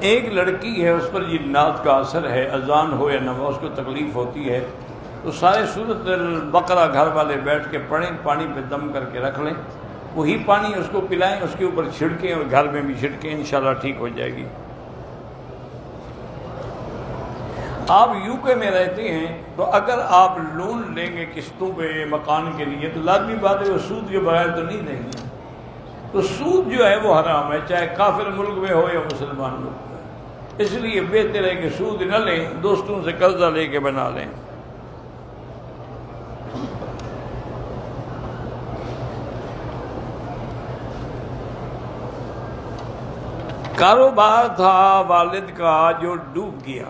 ایک لڑکی ہے، اس پر جنات کا اثر ہے، اذان ہو یا نہ ہو اس کو تکلیف ہوتی ہے، تو سارے سورۃ البقرہ گھر والے بیٹھ کے پڑھیں، پانی پہ دم کر کے رکھ لیں، وہی پانی اس کو پلائیں، اس کے اوپر چھڑکیں اور گھر میں بھی چھڑکیں، انشاءاللہ ٹھیک ہو جائے گی۔ آپ یو کے میں رہتے ہیں تو اگر آپ لون لیں گے قسطوں پہ مکان کے لیے تو لازمی بات ہے وہ سود کے بغیر تو نہیں دیں گے، تو سود جو ہے وہ حرام ہے، چاہے کافر ملک میں ہو یا مسلمان ملک میں۔ اس لیے بہتر ہے کہ سود نہ لیں، دوستوں سے قرضہ لے کے بنا لیں۔ کاروبار تھا والد کا جو ڈوب گیا،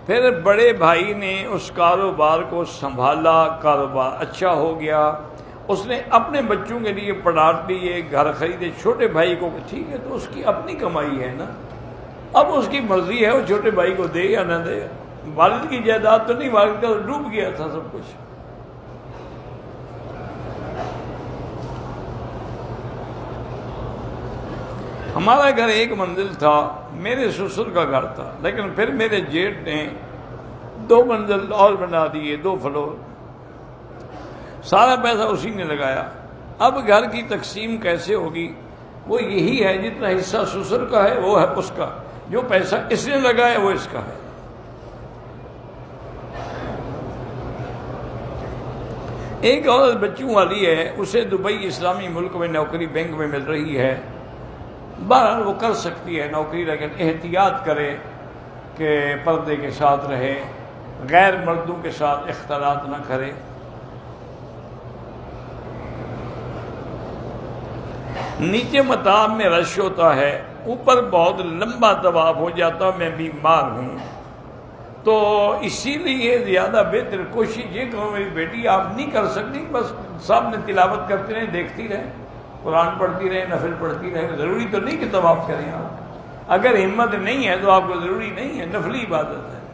پھر بڑے بھائی نے اس کاروبار کو سنبھالا، کاروبار اچھا ہو گیا، اس نے اپنے بچوں کے لیے پلاٹ لیے، گھر خریدے، چھوٹے بھائی کو ٹھیک ہے تو اس کی اپنی کمائی ہے نا، اب اس کی مرضی ہے وہ چھوٹے بھائی کو دے یا نہ دے، والد کی جائیداد تو نہیں، والد کا ڈوب گیا تھا سب کچھ۔ ہمارا گھر ایک منزل تھا، میرے سسر کا گھر تھا، لیکن پھر میرے جیٹ نے 2 منزل اور بنا دیے، 2 فلور، سارا پیسہ اسی نے لگایا۔ اب گھر کی تقسیم کیسے ہوگی؟ وہ یہی ہے جتنا حصہ سسر کا ہے وہ ہے اس کا، جو پیسہ اس نے لگایا وہ اس کا ہے۔ ایک عورت بچوں والی ہے، اسے دبئی اسلامی ملک میں نوکری بینک میں مل رہی ہے، بہرحال وہ کر سکتی ہے نوکری، لیکن احتیاط کرے کہ پردے کے ساتھ رہے، غیر مردوں کے ساتھ اختلاط نہ کرے۔ نیچے مطاب میں رش ہوتا ہے، اوپر بہت لمبا طواف ہو جاتا، میں بیمار ہوں، تو اسی لیے زیادہ بہتر کوشش یہ کرو میری بیٹی آپ نہیں کر سکتی، بس سامنے تلاوت کرتے رہیں، دیکھتی رہیں، قرآن پڑھتی رہیں، نفل پڑھتی رہیں، ضروری تو نہیں کہ طواف کریں آپ، اگر ہمت نہیں ہے تو آپ کو ضروری نہیں ہے، نفلی عبادت ہے۔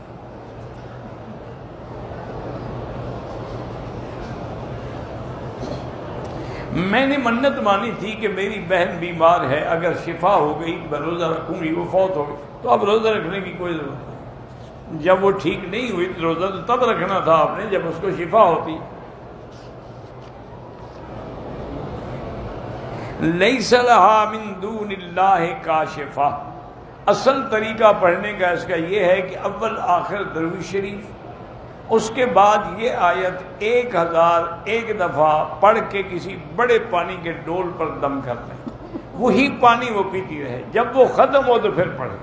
میں نے منت مانی تھی کہ میری بہن بیمار ہے، اگر شفا ہو گئی میں روزہ رکھوں گی، وہ فوت ہو گئی تو اب روزہ رکھنے کی کوئی ضرورت نہیں، جب وہ ٹھیک نہیں ہوئی تو روزہ تو تب رکھنا تھا آپ نے جب اس کو شفا ہوتی۔ لیس لہا من دون اللہ کاشفہ، اصل طریقہ پڑھنے کا اس کا یہ ہے کہ اول آخر درود شریف، اس کے بعد یہ آیت 1001 دفعہ پڑھ کے کسی بڑے پانی کے ڈول پر دم کر لیں، وہی پانی وہ پیتی رہے، جب وہ ختم ہو تو پھر پڑھے۔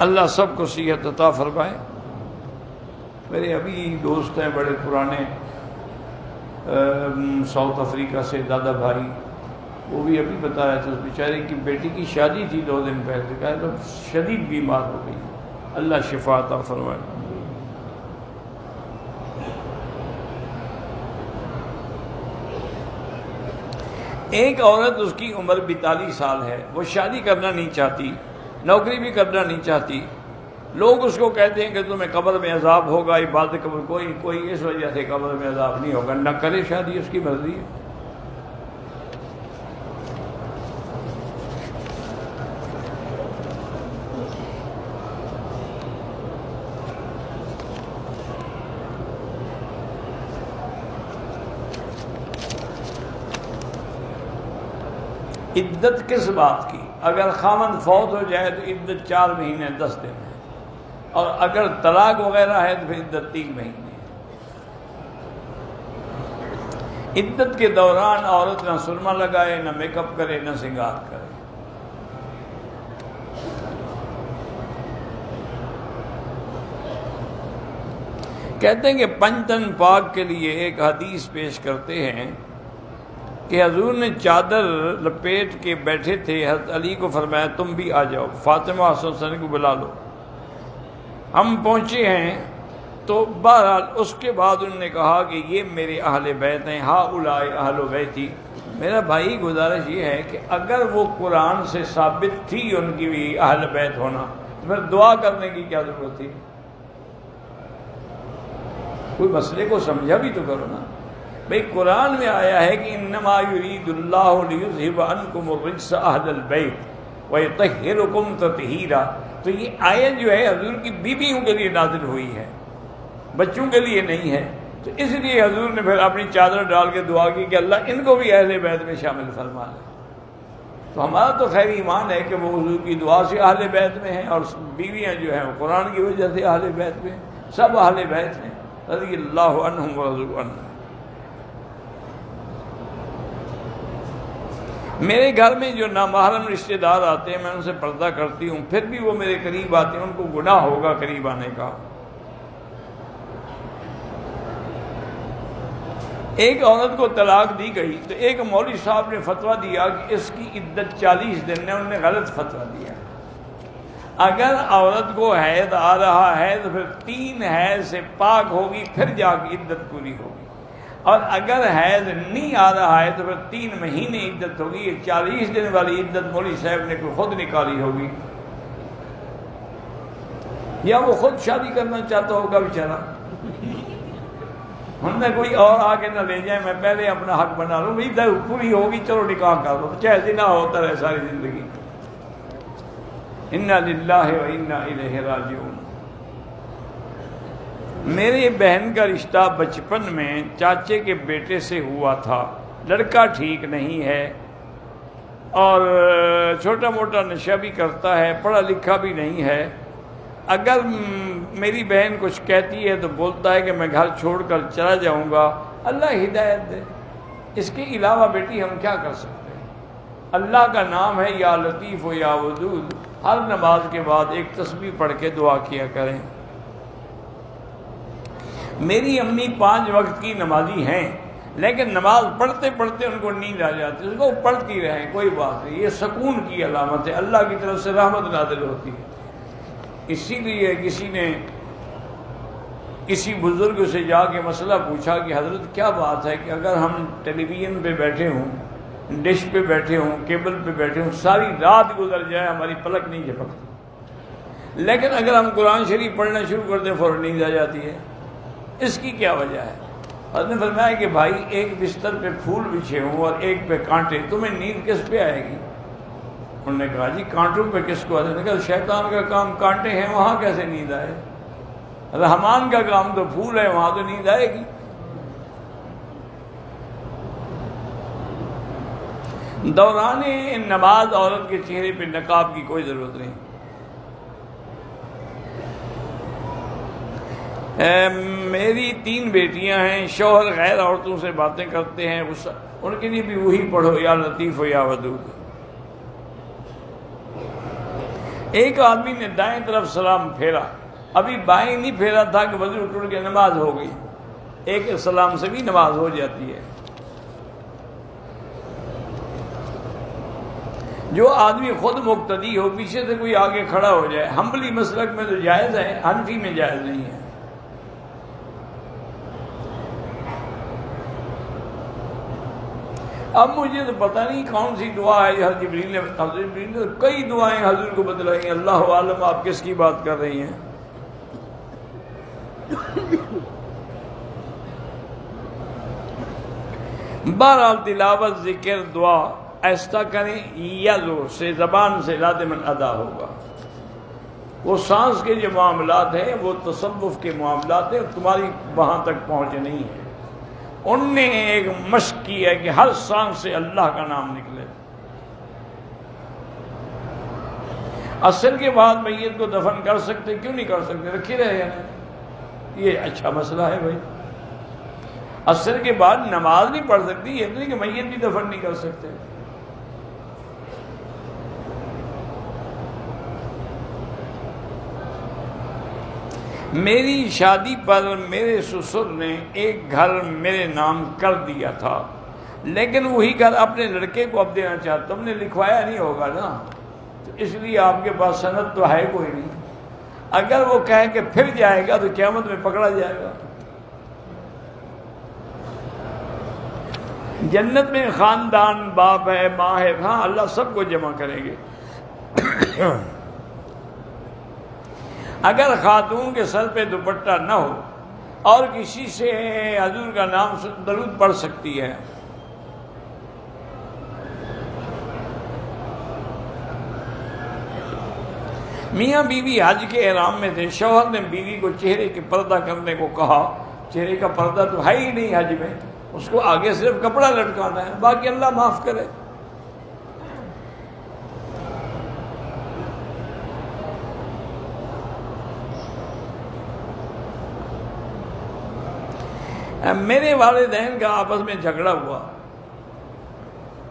اللہ سب کو صحت عطا فرمائے۔ میرے ابھی دوست ہیں بڑے پرانے ساؤتھ افریقہ سے، دادا بھائی، وہ بھی ابھی بتایا تھا اس بیچارے کی بیٹی کی شادی تھی 2 دن پہلے، کہا تو شدید بیمار ہو گئی، اللہ شفا عطا فرمائے۔ ایک عورت، اس کی عمر 42 سال ہے، وہ شادی کرنا نہیں چاہتی، نوکری بھی کرنا نہیں چاہتی، لوگ اس کو کہتے ہیں کہ تمہیں قبر میں عذاب ہوگا، عبادت قبر کوئی اس وجہ سے قبر میں عذاب نہیں ہوگا، نہ کرے شادی، اس کی مرضی ہے۔ عدت کس بات کی؟ اگر خامند فوت ہو جائے تو عدت 4 مہینے 10 دن ہے، اور اگر طلاق وغیرہ ہے تو پھر عدت 3 مہینے۔ عدت کے دوران عورت نہ سرما لگائے، نہ میک اپ کرے، نہ سنگار کرے۔ کہتے ہیں کہ پنجتن پاک کے لیے ایک حدیث پیش کرتے ہیں کہ حضور نے چادر لپیٹ کے بیٹھے تھے، حضرت علی کو فرمایا تم بھی آ جاؤ، فاطمہ حسن کو بلا لو، ہم پہنچے ہیں، تو بہرحال اس کے بعد انہوں نے کہا کہ یہ میرے اہل بیت ہیں، ہؤلاء اہل بیتی۔ میرا بھائی گزارش یہ ہے کہ اگر وہ قرآن سے ثابت تھی ان کی بھی اہل بیت ہونا تو پھر دعا کرنے کی کیا ضرورت تھی؟ کوئی مسئلے کو سمجھا بھی تو کرو نا۔ بھئی قرآن میں آیا ہے کہ انما یرید اللہ لیذھب عنکم الرجس اہل البیت ویطہرکم تطہیرا، تو یہ آیت جو ہے حضور کی بیویوں کے لیے نازل ہوئی ہے، بچوں کے لیے نہیں ہے۔ تو اس لیے حضور نے پھر اپنی چادر ڈال کے دعا کی کہ اللہ ان کو بھی اہل بیت میں شامل فرما لے۔ تو ہمارا تو خیر ایمان ہے کہ وہ حضور کی دعا سے اہل بیت میں ہیں، اور بیویاں جو ہیں وہ قرآن کی وجہ سے اہل بیت میں ہیں، سب اہل بیت ہیں رضی اللہ عنہم ورضوا عنہ۔ میرے گھر میں جو نامحرم رشتہ دار آتے ہیں میں ان سے پردہ کرتی ہوں، پھر بھی وہ میرے قریب آتے ہیں، ان کو گناہ ہوگا قریب آنے کا۔ ایک عورت کو طلاق دی گئی تو ایک مولوی صاحب نے فتویٰ دیا کہ اس کی عدت 40 دن ہے، انہوں نے غلط فتویٰ دیا۔ اگر عورت کو حیض آ رہا ہے تو پھر 3 حیض سے پاک ہوگی، پھر جا کے عدت پوری ہوگی، اور اگر حیض نہیں آ رہا ہے تو پھر 3 مہینے عدت ہوگی۔ یہ 40 دن والی عدت مولوی صاحب نے خود نکالی ہوگی، یا وہ خود شادی کرنا چاہتا ہوگا بیچارہ، ہم نے کوئی اور آ کے نہ لے جائے، میں پہلے اپنا حق بنا لوں، عدت پوری ہوگی چلو نکاح کر لو، چاہے زنا ہوتا رہے ساری زندگی۔ انا للہ و انا الیہ راجعون۔ میرے بہن کا رشتہ بچپن میں چاچے کے بیٹے سے ہوا تھا، لڑکا ٹھیک نہیں ہے اور چھوٹا موٹا نشہ بھی کرتا ہے، پڑھا لکھا بھی نہیں ہے۔ اگر میری بہن کچھ کہتی ہے تو بولتا ہے کہ میں گھر چھوڑ کر چلا جاؤں گا، اللہ ہدایت دے۔ اس کے علاوہ بیٹی ہم کیا کر سکتے ہیں؟ اللہ کا نام ہے یا لطیف و یا ودود، ہر نماز کے بعد ایک تسبیح پڑھ کے دعا کیا کریں۔ میری امی 5 وقت کی نمازی ہیں، لیکن نماز پڑھتے پڑھتے ان کو نیند آ جاتی ہے، اس کو پڑھتی رہیں کوئی بات نہیں، یہ سکون کی علامت ہے، اللہ کی طرف سے رحمت نازل ہوتی ہے۔ اسی لیے کسی نے کسی بزرگ سے جا کے مسئلہ پوچھا کہ حضرت کیا بات ہے کہ اگر ہم ٹیلی ویژن پہ بیٹھے ہوں، ڈش پہ بیٹھے ہوں، کیبل پہ بیٹھے ہوں، ساری رات گزر جائے ہماری پلک نہیں جھپکتی، لیکن اگر ہم قرآن شریف پڑھنا شروع کر دیں فوراً نیند آ جاتی ہے، اس کی کیا وجہ ہے؟ حضرت نے فرمایا کہ بھائی ایک بستر پہ پھول بچھے ہوں اور ایک پہ کانٹے، تمہیں نیند کس پہ آئے گی؟ انہوں نے کہا جی کانٹوں پہ کس کو آتے ہیں؟ کہا شیطان کا کام کانٹے ہیں، وہاں کیسے نیند آئے؟ رحمان کا کام تو پھول ہے، وہاں تو نیند آئے گی۔ دوران نماز عورت کے چہرے پہ نقاب کی کوئی ضرورت نہیں۔ میری 3 بیٹیاں ہیں، شوہر غیر عورتوں سے باتیں کرتے ہیں، ان کے لیے بھی وہی پڑھو یا لطیف و یا ودود۔ ایک آدمی نے دائیں طرف سلام پھیرا، ابھی بائیں نہیں پھیرا تھا کہ وضو ٹوٹ کے نماز ہو گئی۔ ایک سلام سے بھی نماز ہو جاتی ہے۔ جو آدمی خود مقتدی ہو، پیچھے سے کوئی آگے کھڑا ہو جائے، حنبلی مسلک میں تو جائز ہے، حنفی میں جائز نہیں ہے۔ اب مجھے تو پتہ نہیں کون سی دعا ہے، حضرت جبریل نے کئی دعائیں حضور کو بتلائی ہیں، اللہ عالم آپ کس کی بات کر رہی ہیں۔ بہرحال تلاوت، ذکر، دعا ایسا کریں یا زور سے، زبان سے لازماً ادا ہوگا۔ وہ سانس کے جو معاملات ہیں وہ تصوف کے معاملات ہیں، تمہاری وہاں تک پہنچ نہیں ہے۔ ان نے ایک مشق کی ہے کہ ہر سانس سے اللہ کا نام نکلے۔ عصر کے بعد میت کو دفن کر سکتے، کیوں نہیں کر سکتے؟ رکھے رہے ہیں، یہ اچھا مسئلہ ہے بھائی۔ عصر کے بعد نماز نہیں پڑھ سکتی، یہ نہیں کہ میت بھی دفن نہیں کر سکتے۔ میری شادی پر میرے سسر نے ایک گھر میرے نام کر دیا تھا، لیکن وہی گھر اپنے لڑکے کو اب دینا چاہتا۔ تم نے لکھوایا نہیں ہوگا نا، تو اس لیے آپ کے پاس سند تو ہے کوئی نہیں۔ اگر وہ کہے کہ پھر جائے گا تو قیامت میں پکڑا جائے گا۔ جنت میں خاندان، باپ ہے، ماں ہے، ہاں اللہ سب کو جمع کریں گے۔ اگر خاتون کے سر پہ دوپٹہ نہ ہو اور کسی سے حضور کا نام درود پڑھ سکتی ہے۔ میاں بیوی حج کے احرام میں تھے، شوہر نے بیوی کو چہرے کے پردہ کرنے کو کہا۔ چہرے کا پردہ تو ہے ہی نہیں حج میں، اس کو آگے صرف کپڑا لٹکانا ہے، باقی اللہ معاف کرے۔ میرے والدین کا آپس میں جھگڑا ہوا۔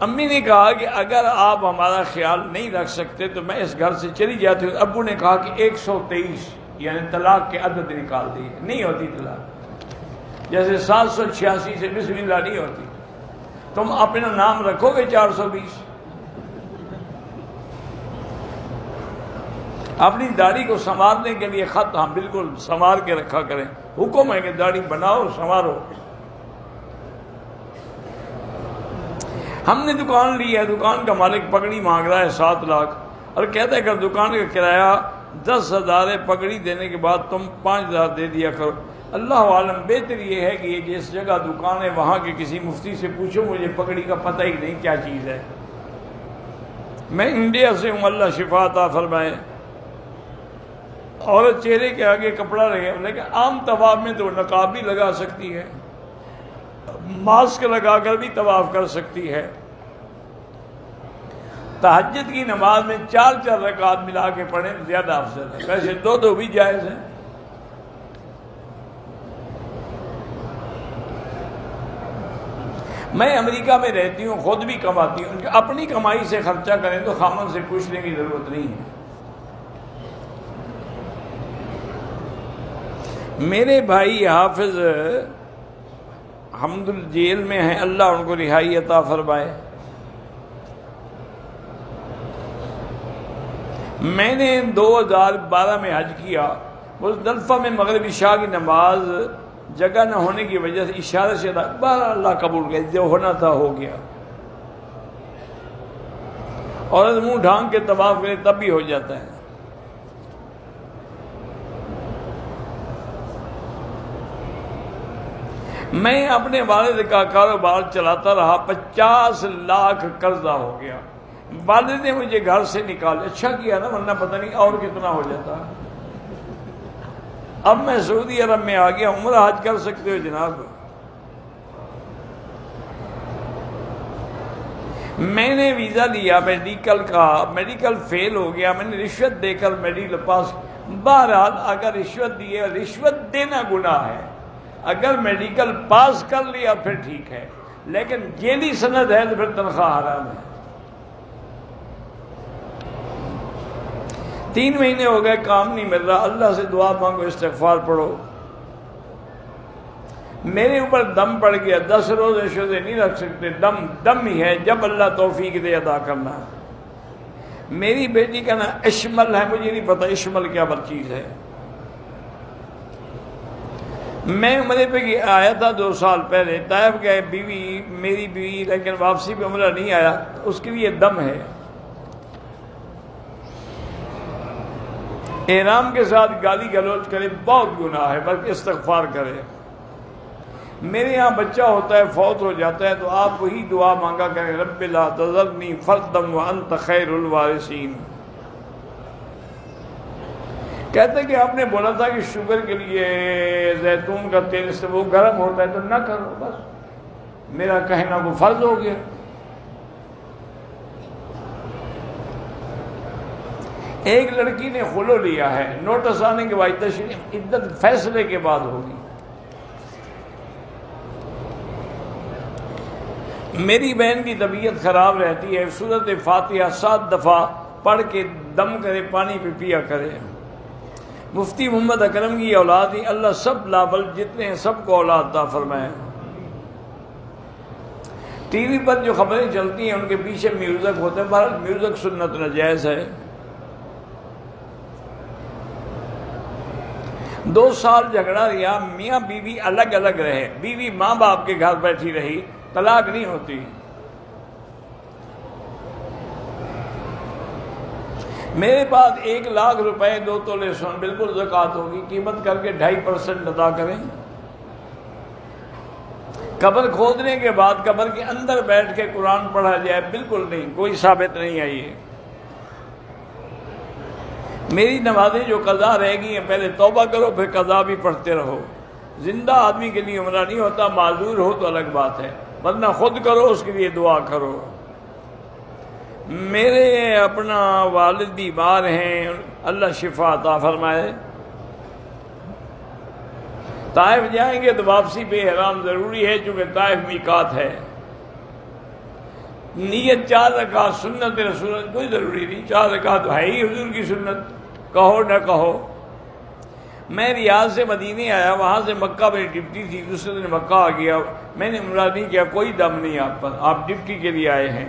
امی نے کہا کہ اگر آپ ہمارا خیال نہیں رکھ سکتے تو میں اس گھر سے چلی جاتی ہوں۔ ابو نے کہا کہ 123 یعنی طلاق کے عدد نکال دیے، نہیں ہوتی طلاق، جیسے 786 سے بسم اللہ نہیں ہوتی۔ تم اپنا نام رکھو گے 420۔ اپنی داڑھی کو سنوارنے کے لیے خط ہم بالکل سنوار کے رکھا کریں، حکم ہے کہ داڑھی بناؤ سنوارو۔ ہم نے دکان لی ہے، دکان کا مالک پگڑی مانگ رہا ہے 7 لاکھ اور کہتا ہے کہ دکان کا کرایہ 10,000 ہے، پگڑی دینے کے بعد تم 5,000 دے دیا کرو۔ اللہ عالم، بہتر یہ ہے کہ یہ جس جگہ دکان ہے وہاں کے کسی مفتی سے پوچھو، مجھے پگڑی کا پتہ ہی نہیں کیا چیز ہے۔ میں انڈیا سے ہوں، اللہ شفا عطا فرمائے۔ عورت چہرے کے آگے کپڑا رہے، لیکن عام طواف میں تو نقاب بھی لگا سکتی ہے، ماسک لگا کر بھی طواف کر سکتی ہے۔ تہجد کی نماز میں 4 رکعات ملا کے پڑھیں زیادہ افضل ہے، ویسے 2 بھی جائز ہیں۔ میں امریکہ میں رہتی ہوں، خود بھی کماتی ہوں، اپنی کمائی سے خرچہ کریں تو خامن سے پوچھنے کی ضرورت نہیں ہے۔ میرے بھائی حافظ حمد الجیل میں ہیں، اللہ ان کو رہائی عطا فرمائے۔ میں نے 2012 میں حج کیا، مزدلفہ میں مغرب عشاء کی نماز جگہ نہ ہونے کی وجہ سے اشارے سے بہرحال اللہ قبول کر، جو ہونا تھا ہو گیا۔ عورت منہ ڈھانک کے طواف کرے تب بھی ہو جاتا ہے۔ میں اپنے والد کا کاروبار چلاتا رہا، 50 لاکھ قرضہ ہو گیا۔ والد نے مجھے گھر سے نکال، اچھا کیا نا، ورنہ پتہ نہیں اور کتنا ہو جاتا۔ اب میں سعودی عرب میں آ گیا، عمرہ حج کر سکتے ہو جناب۔ میں نے ویزا لیا میڈیکل کا، میڈیکل فیل ہو گیا، میں نے رشوت دے کر میڈیکل پاس۔ بہرحال اگر رشوت دی ہے، رشوت دینا گناہ ہے، اگر میڈیکل پاس کر لیا پھر ٹھیک ہے، لیکن جیلی سند ہے تو پھر تنخواہ حرام ہے۔ 3 مہینے ہو گئے، کام نہیں مل رہا، اللہ سے دعا مانگو، استغفار پڑھو۔ میرے اوپر دم پڑ گیا، 10 روز شوزے نہیں رکھ سکتے، دم ہی ہے، جب اللہ توفیق دے ادا کرنا۔ میری بیٹی کا نام اشمل ہے، مجھے نہیں پتا اشمل کیا چیز ہے۔ میں عمرے پہ آیا تھا 2 سال پہلے، طائف گئے، میری بیوی، لیکن واپسی پہ عمرہ نہیں آیا، اس کے لیے دم ہے۔ احرام کے ساتھ گالی گلوچ کرے بہت گناہ ہے، بلکہ استغفار کرے۔ میرے یہاں بچہ ہوتا ہے، فوت ہو جاتا ہے، تو آپ وہی دعا مانگا کریں، رب لا تذرنی فردا وانت خیر الوارثین۔ کہتے کہ آپ نے بولا تھا کہ شوگر کے لیے زیتون کا تیل سے وہ گرم ہوتا ہے تو نہ کرو، بس میرا کہنا وہ فرض ہو گیا۔ ایک لڑکی نے خلو لیا ہے، نوٹس آنے کے بعد تشریف عدت فیصلے کے بعد ہوگی۔ میری بہن کی طبیعت خراب رہتی ہے، سورۃ فاتحہ 7 دفعہ پڑھ کے دم کرے، پانی پہ پیا کرے۔ مفتی محمد اکرم کی اولاد ہی، اللہ سب لابل جتنے ہیں سب کو اولاد عطا فرمائے۔ ٹی وی پر جو خبریں چلتی ہیں ان کے پیچھے میوزک ہوتے ہیں، بہرحال میوزک سنت ناجائز ہے۔ 2 سال جھگڑا رہا، میاں بیوی الگ الگ رہے، بیوی ماں باپ کے گھر بیٹھی رہی، طلاق نہیں ہوتی۔ میرے پاس 1 لاکھ روپے 2 تولے سون، بالکل زکوٰۃ ہوگی، قیمت کر کے 2.5% ادا کریں۔ قبر کھودنے کے بعد قبر کے اندر بیٹھ کے قرآن پڑھا جائے، بالکل نہیں، کوئی ثابت نہیں آئی ہے۔ میری نمازیں جو قضا رہ گئی ہیں پہلے توبہ کرو، پھر قضا بھی پڑھتے رہو۔ زندہ آدمی کے لیے عمرہ نہیں ہوتا، معذور ہو تو الگ بات ہے، ورنہ خود کرو، اس کے لیے دعا کرو۔ میرے اپنا والد بیمار ہیں، اللہ شفا عطا فرمائے۔ طائف جائیں گے تو واپسی پہ احرام ضروری ہے، چونکہ طائف میقات ہے۔ نیت 4 رکعت سنت رسول کوئی ضروری نہیں، 4 رکعت تو ہے ہی حضور کی سنت، کہو نہ کہو۔ میں ریاض سے مدینے آیا، وہاں سے مکہ میری ڈپٹی تھی، دوسرے دن مکہ آ گیا، میں نے عمرہ نہیں کیا، کوئی دم نہیں آپ پر، آپ ڈپٹی کے لیے آئے ہیں۔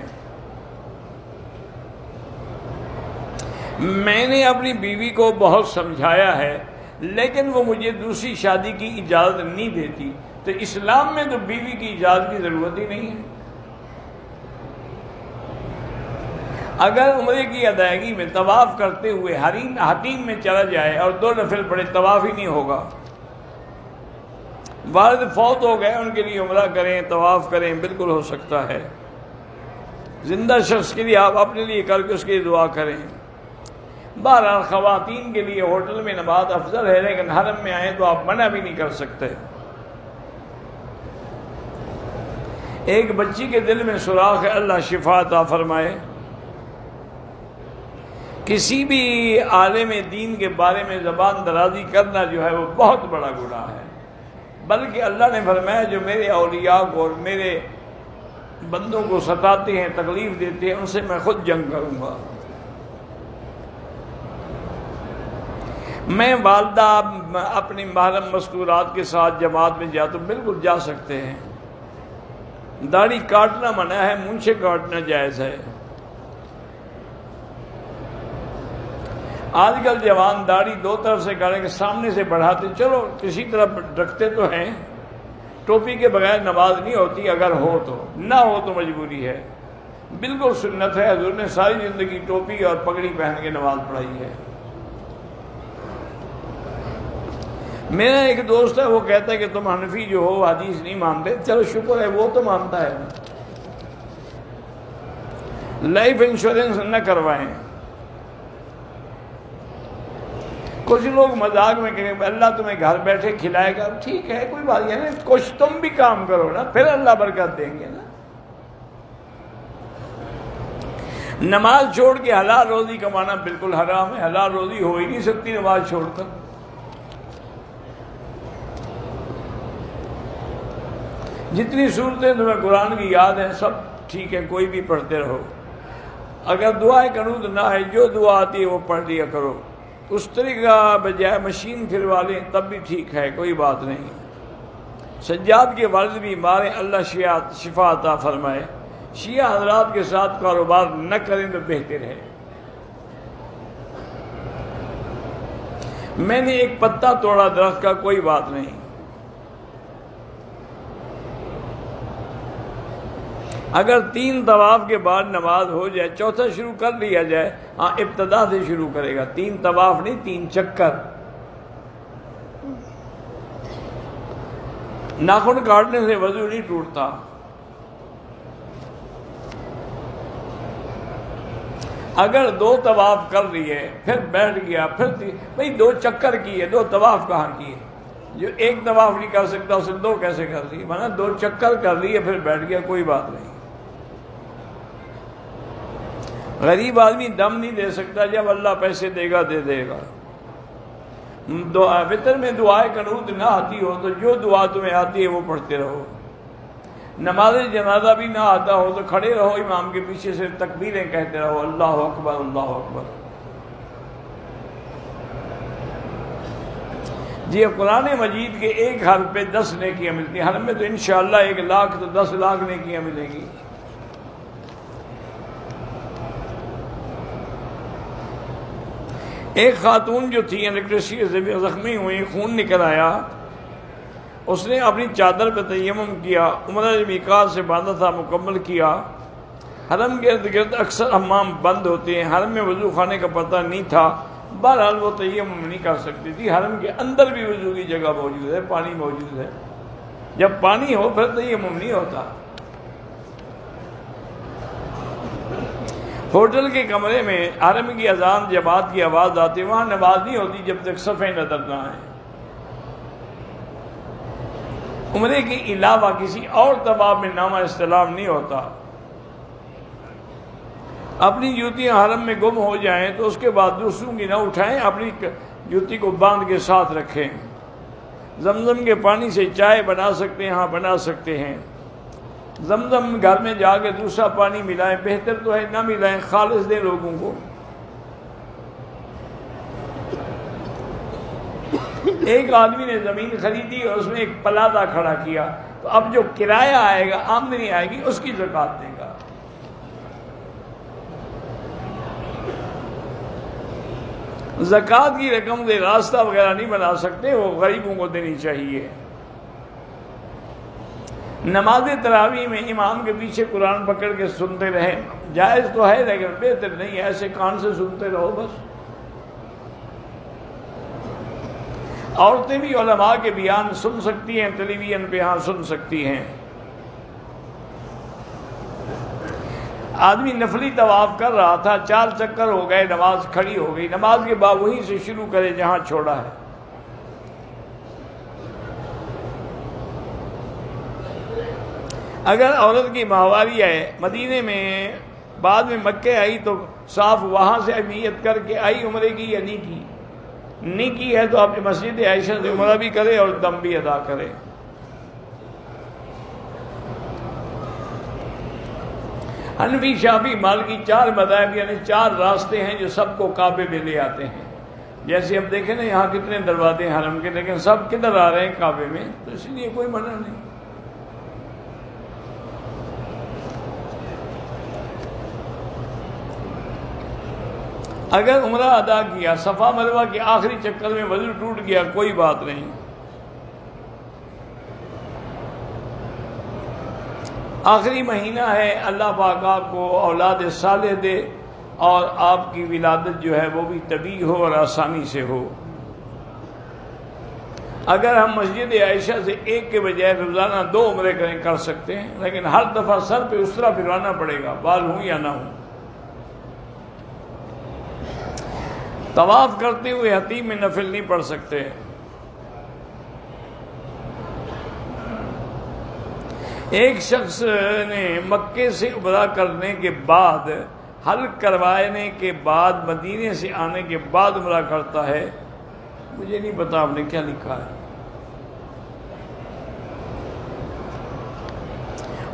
میں نے اپنی بیوی کو بہت سمجھایا ہے، لیکن وہ مجھے دوسری شادی کی اجازت نہیں دیتی، تو اسلام میں تو بیوی کی اجازت کی ضرورت ہی نہیں ہے۔ اگر عمرے کی ادائیگی میں طواف کرتے ہوئے حتیم میں چلا جائے اور 2 نفل پڑھے، طواف ہی نہیں ہوگا۔ والد فوت ہو گئے، ان کے لیے عمرہ کریں، طواف کریں، بالکل ہو سکتا ہے۔ زندہ شخص کے لیے آپ اپنے لیے کر کے اس کے لیے دعا کریں۔ بہرحال خواتین کے لیے ہوٹل میں نماز افضل ہے، لیکن حرم میں آئیں تو آپ منع بھی نہیں کر سکتے۔ ایک بچی کے دل میں سوراخ ہے، اللہ شفا عطا فرمائے۔ کسی بھی عالم دین کے بارے میں زبان درازی کرنا جو ہے وہ بہت بڑا گناہ ہے، بلکہ اللہ نے فرمایا جو میرے اولیاء کو اور میرے بندوں کو ستاتے ہیں، تکلیف دیتے ہیں، ان سے میں خود جنگ کروں گا۔ میں والدہ اپنی محرم مستورات کے ساتھ جماعت میں جاتا ہوں، بالکل جا سکتے ہیں۔ داڑھی کاٹنا منع ہے، مونچھیں کاٹنا جائز ہے۔ آج کل جوان داڑھی 2 طرف سے کاٹیں گے، سامنے سے بڑھاتے، چلو کسی طرف رکھتے تو ہیں۔ ٹوپی کے بغیر نماز نہیں ہوتی، اگر ہو تو، نہ ہو تو مجبوری ہے۔ بالکل سنت ہے، حضور نے ساری زندگی ٹوپی اور پگڑی پہن کے نماز پڑھائی ہے۔ میرا ایک دوست ہے، وہ کہتا ہے کہ تم حنفی جو ہو حدیث نہیں مانتے، چلو شکر ہے، وہ تو مانتا ہے۔ لائف انشورنس نہ کروائیں۔ کچھ لوگ مذاق میں کہیں اللہ تمہیں گھر بیٹھے کھلائے گا، ٹھیک ہے، کوئی بات نہیں، کچھ تم بھی کام کرو نا، پھر اللہ برکت دیں گے نا۔ نماز چھوڑ کے حلال روزی کمانا بالکل حرام ہے، حلال روزی ہو ہی نہیں سکتی نماز چھوڑ کر۔ جتنی صورتیں تمہیں قرآن کی یاد ہیں سب ٹھیک ہے، کوئی بھی پڑھتے رہو۔ اگر دعائے قنوت نہ ہے، جو دعا آتی ہے وہ پڑھ لیا کرو۔ اس طریقہ بجائے مشین پھروا لیں تب بھی ٹھیک ہے، کوئی بات نہیں۔ سجاد کے والد بیمار ہیں، اللہ شفا عطا فرمائے۔ شیعہ حضرات کے ساتھ کاروبار نہ کریں تو بہتر ہے۔ میں نے ایک پتا توڑا درخت کا، کوئی بات نہیں۔ اگر 3 طواف کے بعد نماز ہو جائے، چوتھا شروع کر لیا جائے، ہاں ابتدا سے شروع کرے گا، 3 طواف نہیں، 3 چکر۔ ناخن کاٹنے سے وضو نہیں ٹوٹتا۔ اگر 2 طواف کر لیے پھر بیٹھ گیا، پھر بھئی 2 چکر کیے، 2 طواف کہاں کیے؟ جو 1 طواف نہیں کر سکتا اسے 2 کیسے کر لیے؟ مانا 2 چکر کر لیے پھر بیٹھ گیا، کوئی بات نہیں۔ غریب آدمی دم نہیں دے سکتا، جب اللہ پیسے دے گا دے دے گا۔ وطر میں دعائے قنوت نہ آتی ہو تو جو دعا تمہیں آتی ہے وہ پڑھتے رہو۔ نماز جنازہ بھی نہ آتا ہو تو کھڑے رہو، امام کے پیچھے سے تکبیریں کہتے رہو، اللہ اکبر اللہ اکبر۔ جی قرآن مجید کے ایک حرف پہ 10 نیکیاں ملتی ہیں، حرم میں تو انشاءاللہ 1 لاکھ تو 10 لاکھ نیکیاں ملیں گی۔ ایک خاتون جو تھی الیکٹریسٹی سے زخمی ہوئی، خون نکل آیا، اس نے اپنی چادر پہ تیمم کیا، عمرہ میقات سے باندھا تھا مکمل کیا۔ حرم کے ارد گرد اکثر حمام بند ہوتے ہیں، حرم میں وضو خانے کا پتہ نہیں تھا، بہرحال وہ تیمم نہیں کر سکتی تھی۔ حرم کے اندر بھی وضو کی جگہ موجود ہے، پانی موجود ہے۔ جب پانی ہو پھر تیمم نہیں ہوتا۔ ہوٹل کے کمرے میں حرم کی اذان جماعت کی آواز آتی، وہاں نماز نہیں ہوتی جب تک صفیں نظر نہ آئیں۔ عمرے کے علاوہ کسی اور طواف میں نامہ استلام نہیں ہوتا۔ اپنی جوتیاں حرم میں گم ہو جائیں تو اس کے بعد دوسروں کی نہ اٹھائیں، اپنی جوتی کو باندھ کے ساتھ رکھیں۔ زمزم کے پانی سے چائے بنا سکتے ہیں، ہاں بنا سکتے ہیں۔ زمزم گھر میں جا کے دوسرا پانی ملائیں، بہتر تو ہے نہ ملائیں، خالص دیں لوگوں کو۔ ایک آدمی نے زمین خریدی اور اس میں ایک پلادہ کھڑا کیا، تو اب جو کرایہ آئے گا، آمدنی آئے گی، اس کی زکوٰۃ دے گا۔ زکوٰۃ کی رقم سے راستہ وغیرہ نہیں بنا سکتے، وہ غریبوں کو دینی چاہیے۔ نماز تراویح میں امام کے پیچھے قرآن پکڑ کے سنتے رہیں، جائز تو ہے لیکن بہتر نہیں ہے، ایسے کان سے سنتے رہو بس۔ عورتیں بھی علماء کے بیان سن سکتی ہیں، ٹیلی ویژن پہ ہاں سن سکتی ہیں۔ آدمی نفلی طواف کر رہا تھا، 4 چکر ہو گئے، نماز کھڑی ہو گئی، نماز کے بعد وہیں سے شروع کرے جہاں چھوڑا ہے۔ اگر عورت کی ماہواری ہے، مدینے میں بعد میں مکے آئی تو صاف وہاں سے نیت کر کے آئی عمرے کی یا نہیں کی؟ نہیں کی ہے تو آپ مسجد عائشہ سے عمرہ بھی کرے اور دم بھی ادا کرے۔ حنفی، شافعی، مالکی 4 مذاہب یعنی 4 راستے ہیں جو سب کو کعبے میں لے آتے ہیں۔ جیسے اب دیکھیں نا یہاں کتنے دروازے ہیں حرم کے، لیکن سب کدھر آ رہے ہیں؟ کعبے میں، تو اس لیے کوئی منع نہیں۔ اگر عمرہ ادا کیا، صفا مروہ کے آخری چکر میں وضو ٹوٹ گیا، کوئی بات نہیں۔ آخری مہینہ ہے، اللہ پاک آپ کو اولاد صالح دے اور آپ کی ولادت جو ہے وہ بھی طبیعی ہو اور آسانی سے ہو۔ اگر ہم مسجد عائشہ سے 1 کے بجائے روزانہ 2 عمرے کر سکتے ہیں، لیکن ہر دفعہ سر پہ اسرا پھروانا پڑے گا، بال ہوں یا نہ ہوں۔ طواف کرتے ہوئے حتیم میں نفل نہیں پڑھ سکتے۔ ایک شخص نے مکے سے عمرہ کرنے کے بعد، حلق کروانے کے بعد، مدینے سے آنے کے بعد عمرہ کرتا ہے، مجھے نہیں پتا آپ نے کیا لکھا ہے۔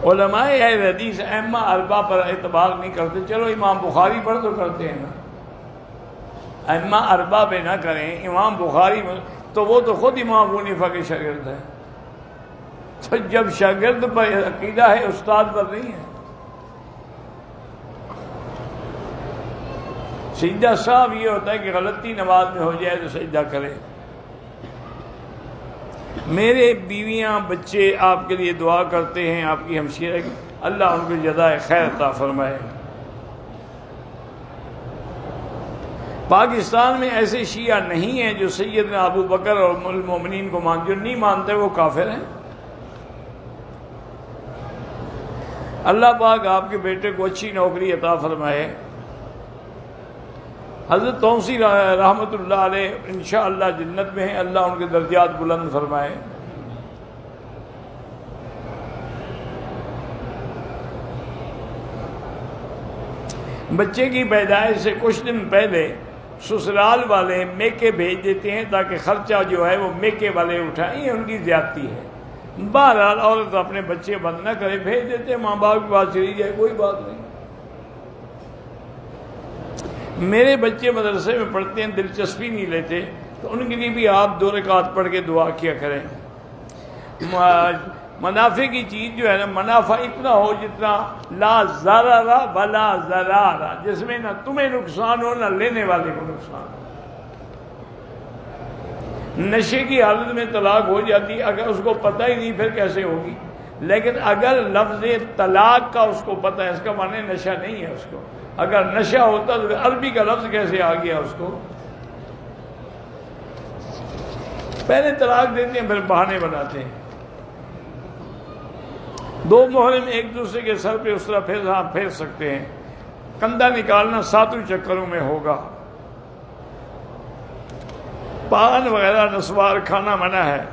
علماء اہل حدیث ائمہ 4 پر اعتبار نہیں کرتے، چلو امام بخاری پر تو کرتے ہیں نا، ائمہ 4 پہ نہ کریں، امام بخاری تو وہ تو خود امام ابو حنیفہ کے شاگرد ہے، تو جب شاگرد پر عقیدہ ہے استاد پر نہیں ہے۔ سجدہ صاحب یہ ہوتا ہے کہ غلطی نماز میں ہو جائے تو سجدہ کرے۔ میرے بیویاں بچے آپ کے لیے دعا کرتے ہیں، آپ کی ہمشیرہ کی، اللہ ان کو جزائے خیر عطا فرمائے۔ پاکستان میں ایسے شیعہ نہیں ہیں جو سیدنا ابو بکر اور ام المومنین کو جو نہیں مانتے وہ کافر ہیں۔ اللہ پاک آپ کے بیٹے کو اچھی نوکری عطا فرمائے۔ حضرت توسی رحمۃ اللہ علیہ انشاءاللہ جنت میں ہیں، اللہ ان کے درجات بلند فرمائے۔ بچے کی پیدائش سے کچھ دن پہلے سسرال والے میکے بھیج دیتے ہیں تاکہ خرچہ جو ہے وہ میکے والے اٹھائیں، یہ ان کی زیادتی ہے۔ بہرحال عورت اپنے بچے بند نہ کرے، بھیج دیتے ہیں، ماں باپ کے پاس چلی جائے، کوئی بات نہیں۔ میرے بچے مدرسے میں پڑھتے ہیں، دلچسپی نہیں لیتے، تو ان کے لیے بھی آپ 2 رکعت پڑھ کے دعا کیا کریں۔ منافع کی چیز جو ہے نا، منافع اتنا ہو جتنا لا ضرر ولا ضرار، جس میں نہ تمہیں نقصان ہو نہ لینے والے کو نقصان ہو۔ نشے کی حالت میں طلاق ہو جاتی، اگر اس کو پتہ ہی نہیں پھر کیسے ہوگی، لیکن اگر لفظ طلاق کا اس کو پتہ ہے، اس کا معنی نشہ نہیں ہے اس کو۔ اگر نشہ ہوتا تو عربی کا لفظ کیسے آ گیا اس کو؟ پہلے طلاق دیتے ہیں پھر بہانے بناتے ہیں۔ دو محرم ایک دوسرے کے سر پہ اس طرح پھیر سکتے ہیں، کندھا نکالنا 7 چکروں میں ہوگا، پان وغیرہ نسوار کھانا منع ہے۔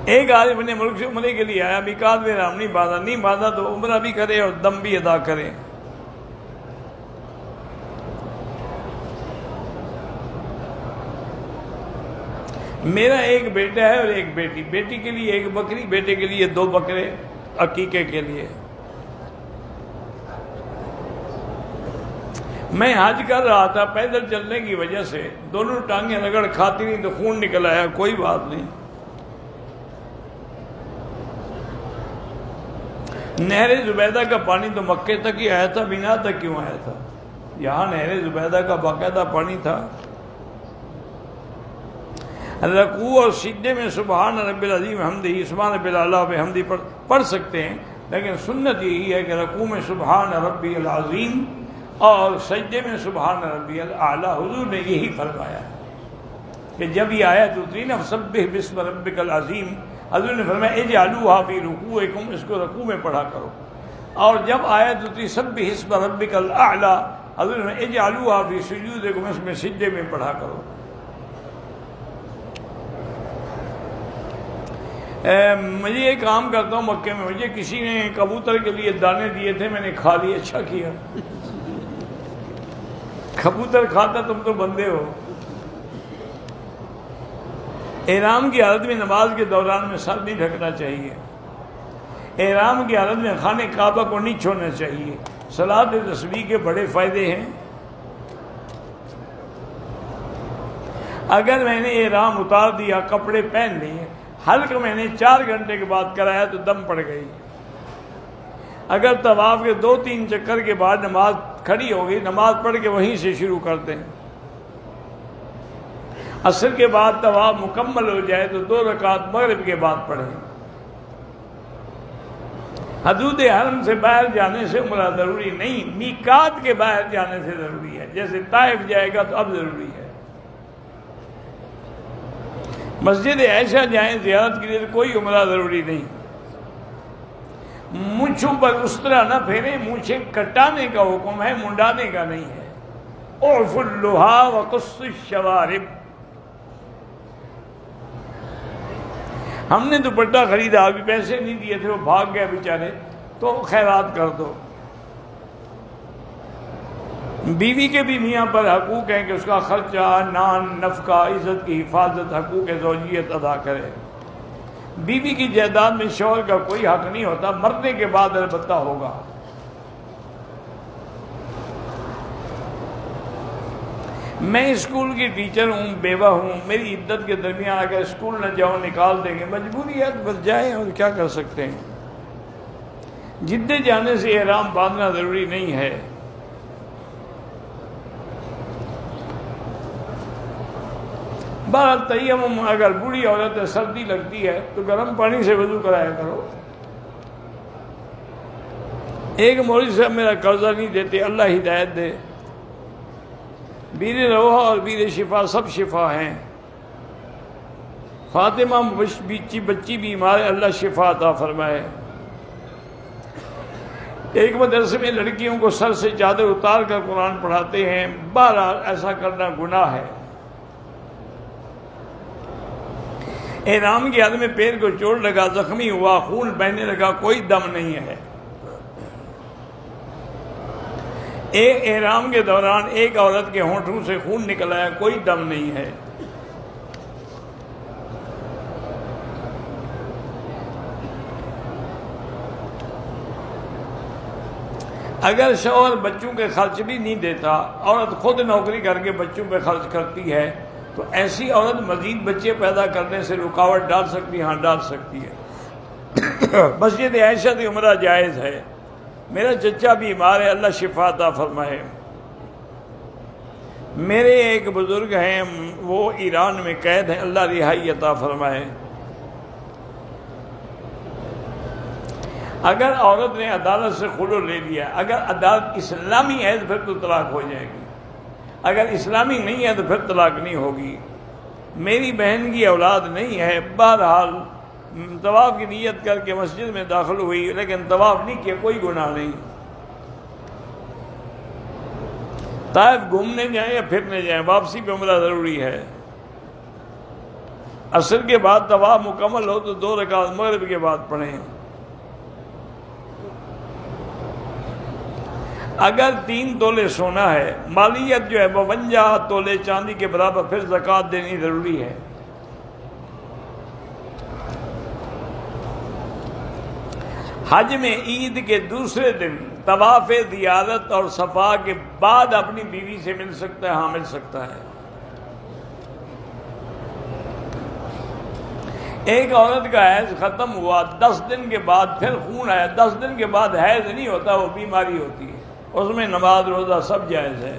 ایک آدمی اپنے ملک سے عمرے کے لیے آیا، میقات میں احرام نہیں باندھا تو عمرہ بھی کرے اور دم بھی ادا کرے۔ میرا ایک بیٹا ہے اور ایک بیٹی، بیٹی کے لیے 1 بکری، بیٹے کے لیے 2 بکرے عقیقے کے لیے۔ میں حج کر رہا تھا، پیدل چلنے کی وجہ سے دونوں ٹانگیں رگڑ کھاتی نہیں تو خون نکل آیا، کوئی بات نہیں۔ نہر زبیدہ کا پانی تو مکے تک ہی آیا تھا، مینا تک کیوں آیا تھا؟ یہاں نہر زبیدہ کا باقاعدہ پانی تھا۔ رکوع اور سجدے میں سبحان رب العظیم حمدہ، سبحان رب الاعلیٰ بحمدہ پڑھ سکتے ہیں، لیکن سنت یہی ہے کہ رکوع میں سبحان ربی العظیم اور سجدے میں سبحان ربی الاعلیٰ۔ حضور نے یہی فرمایا کہ جب یہ آیت اتری نا فسبح باسم ربک العظیم، حضور نے فرمایا اجعلوها فی رکوعکم، اس کو رکوع میں پڑھا کرو۔ اور جب آیت اتری سبح اسم ربک الاعلیٰ، حضور نے فرمایا اجعلوها فی سجودکم، اس میں سجدے میں پڑھا کرو۔ مجھے ایک کام کرتا ہوں مکے میں، مجھے کسی نے کبوتر کے لیے دانے دیے تھے، میں نے کھا لیے، اچھا کیا۔ کبوتر کھاتا تم تو بندے ہو۔ احرام کی حالت میں نماز کے دوران میں سر نہیں ڈھکنا چاہیے، احرام کی حالت میں خانہ کعبہ کو نہیں چھوڑنا چاہیے۔ صلاۃ تسبیح کے بڑے فائدے ہیں۔ اگر میں نے احرام اتار دیا، کپڑے پہن لیے، حلق میں نے 4 گھنٹے کے بعد کرایا تو دم پڑ گئی۔ اگر طواف کے 2-3 چکر کے بعد نماز کھڑی ہو گئی، نماز پڑھ کے وہیں سے شروع کر دیں۔ عصر کے بعد طواف مکمل ہو جائے تو 2 رکعت مغرب کے بعد پڑھیں۔ حدود حرم سے باہر جانے سے عمرہ ضروری نہیں، میقات کے باہر جانے سے ضروری ہے۔ جیسے طائف جائے گا تو اب ضروری ہے۔ مسجد عائشہ جائیں زیارت کے لیے تو کوئی عمرہ ضروری نہیں۔ مونچھوں پر اس طرح نہ پھیریں، مونچھیں کٹانے کا حکم ہے، منڈانے کا نہیں ہے۔ اعف اللحا وقص الشوارب۔ ہم نے دوپٹہ خریدا، ابھی پیسے نہیں دیے تھے، وہ بھاگ گئے بیچارے، تو خیرات کر دو۔ بیوی کے بھی میاں پر حقوق ہیں کہ اس کا خرچہ، نان، نفقہ، عزت کی حفاظت، حقوق زوجیت ادا کرے۔ بیوی کی جائیداد میں شوہر کا کوئی حق نہیں ہوتا، مرنے کے بعد البتہ ہوگا۔ میں اسکول کی ٹیچر ہوں، بیوہ ہوں، میری عدت کے درمیان اگر اسکول نہ جاؤ نکال دیں گے، مجبوری ہے بس جائیں، اور کیا کر سکتے ہیں۔ جدے جانے سے احرام باندھنا ضروری نہیں ہے۔ بہرحال تیمم، اگر بوڑھی عورت ہے، سردی لگتی ہے تو گرم پانی سے وضو کرایا کرو۔ ایک مولوی صاحب میرا قرضہ نہیں دیتے، اللہ ہدایت دے۔ بیر روحہ اور بیر شفا سب شفا ہیں۔ فاطمہ بچی بیمار ہے، اللہ شفا عطا فرمائے۔ ایک مدرسے میں لڑکیوں کو سر سے چادر اتار کر قرآن پڑھاتے ہیں، بہرحال ایسا کرنا گناہ ہے۔ احرام کی حالت میں پیر کو چوٹ لگا، زخمی ہوا، خون بہنے لگا، کوئی دم نہیں ہے۔ ایک احرام کے دوران ایک عورت کے ہونٹوں سے خون نکل آیا، کوئی دم نہیں ہے۔ اگر شوہر بچوں کے خرچ بھی نہیں دیتا، عورت خود نوکری کر کے بچوں پہ خرچ کرتی ہے، تو ایسی عورت مزید بچے پیدا کرنے سے رکاوٹ ڈال سکتی ہے؟ ہاں ڈال سکتی ہے۔ مسجد عائشہ سے عمرہ جائز ہے۔ میرا چچا بیمار ہے، اللہ شفا عطا فرمائے۔ میرے ایک بزرگ ہیں، وہ ایران میں قید ہیں، اللہ رہائی عطا فرمائے۔ اگر عورت نے عدالت سے خلع لے لیا، اگر عدالت اسلامی ہے تو پھر تو طلاق ہو جائے گی، اگر اسلامی نہیں ہے تو پھر طلاق نہیں ہوگی۔ میری بہن کی اولاد نہیں ہے، بہرحال طواف کی نیت کر کے مسجد میں داخل ہوئی لیکن طواف نہیں کیا، کوئی گناہ نہیں۔ طائف گھومنے جائیں یا پھرنے جائیں، واپسی پہ عمرہ ضروری ہے۔ عصر کے بعد طواف مکمل ہو تو 2 رکعت مغرب کے بعد پڑھیں۔ اگر 3 تولے سونا ہے، مالیت جو ہے 52 تولے چاندی کے برابر، پھر زکوٰۃ دینی ضروری ہے۔ حج میں عید کے دوسرے دن طواف زیارت اور صفا کے بعد اپنی بیوی سے مل سکتا ہے؟ ہاں مل سکتا ہے۔ ایک عورت کا حیض ختم ہوا، 10 دن کے بعد پھر خون آیا، 10 دن کے بعد حیض نہیں ہوتا، وہ بیماری ہوتی ہے، اس میں نماز روزہ سب جائز ہے۔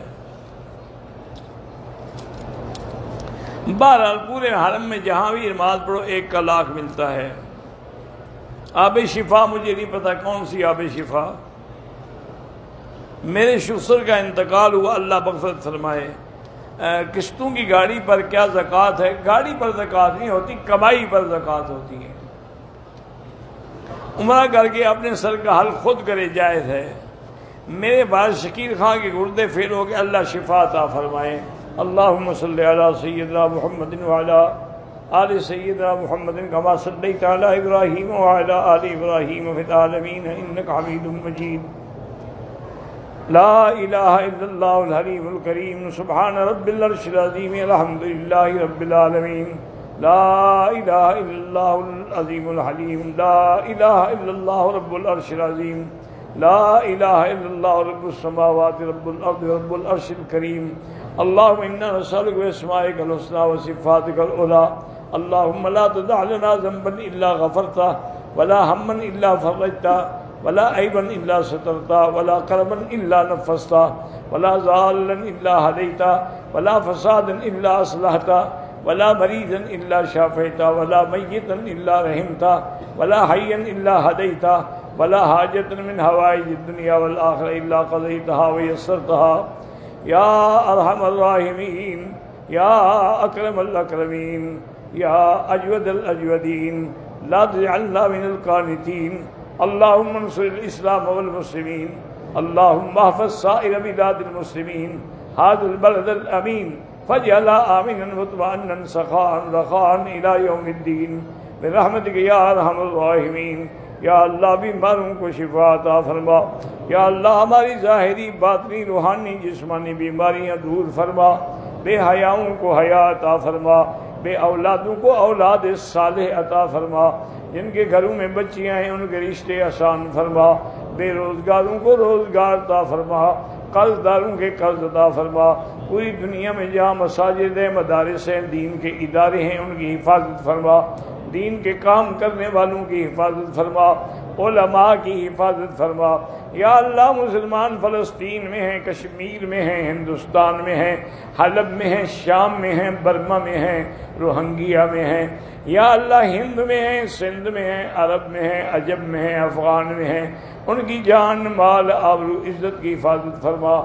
بہرحال پورے حرم میں جہاں بھی نماز پڑھو 1 کا لاکھ ملتا ہے۔ آب شفا مجھے نہیں پتا کون سی آب شفا، میرے شسر کا انتقال ہوا، اللہ مغفرت فرمائے۔ قسطوں کی گاڑی پر کیا زکوٰۃ ہے؟ گاڑی پر زکوٰۃ نہیں ہوتی، کمائی پر زکوٰۃ ہوتی ہے۔ عمرہ کر کے اپنے سر کا حل خود کرے، جائز ہے۔ میرے بعد شکیر خان کے گردے فیل ہو گئے، اللہ شفا عطا فرمائے۔ اللہم صلی علی سیدنا محمد وعلی آل سیدنا محمد کما صلیت علی ابراہیم وعلی آل ابراہیم فی العالمین انک حمید مجید۔ لا الہ الا اللہ الحلیم الکریم، سبحان رب العرش العظیم، الحمدللہ رب العالمین۔ لا الہ الا اللہ العظیم الحلیم، لا الہ الا اللہ رب العرش العظیم، لا الہ الا اللہ رب السماوات رب الارض رب العرش الکریم۔ اللہم انا نسألک باسمائک الحسنی وصفاتک العلی، اللہم لا تدع لنا ذنبا الا غفرتہ، ولا ہما الا فرجتہ، ولا عیبا الا سترتہ، ولا کربا الا نفستہ، ولا ضالا الا ہدیتہ، ولا فسادا الا اصلحتہ، ولا مریضا الا شافیتہ، ولا میتا الا رحمتہ، ولا حیا الا ہدیتہ، ولا حاجۃ من حوائج الدنیا والآخرہ الا قضیتہا ویسرتہا یا ارحم الراحمین، یا اکرم الاکرمین، یا اجود الاجودین، لا تجعلنا من القانتین۔ اللہم انصر الاسلام والمسلمین، اللہم احفظ سائر بلاد المسلمین، هذا البلد الامین فاجعلها آمنا مطمئنا سخاء رخاء الى یوم الدین برحمتک یا ارحم الراحمین۔ یا اللہ بیماروں کو شفا عطا فرما، یا اللہ ہماری ظاہری باطنی روحانی جسمانی بیماریاں دور فرما، بے حیاؤں کو حیا عطا فرما، بے اولادوں کو اولاد صالح عطا فرما، جن کے گھروں میں بچیاں ہیں ان کے رشتے آسان فرما، بے روزگاروں کو روزگار عطا فرما، قرض داروں کے قرض عطا فرما، پوری دنیا میں جہاں مساجد ہیں، مدارس ہیں، دین کے ادارے ہیں ان کی حفاظت فرما، دین کے کام کرنے والوں کی حفاظت فرما، علماء کی حفاظت فرما۔ یا اللہ مسلمان فلسطین میں ہیں، کشمیر میں ہیں، ہندوستان میں ہیں، حلب میں ہیں، شام میں ہیں، برما میں ہیں، روہنگیا میں ہیں، یا اللہ ہند میں ہیں، سندھ میں ہیں، عرب میں ہیں، عجب میں ہیں، افغان میں ہیں، ان کی جان مال آبرو عزت کی حفاظت فرما۔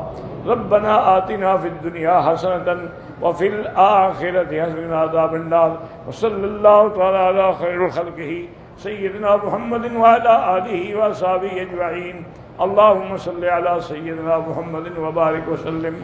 ربنا آتنا فی الدنیا حسنۃ وفی الآخرۃ حسنۃ وقنا عذاب النار، وصلی اللہ تعالی علی خیر خلقہ سیدنا محمد وعلی آلہ وصحبہ اجمعین۔ اللہم صلی علی سیدنا محمد وبارک وسلم۔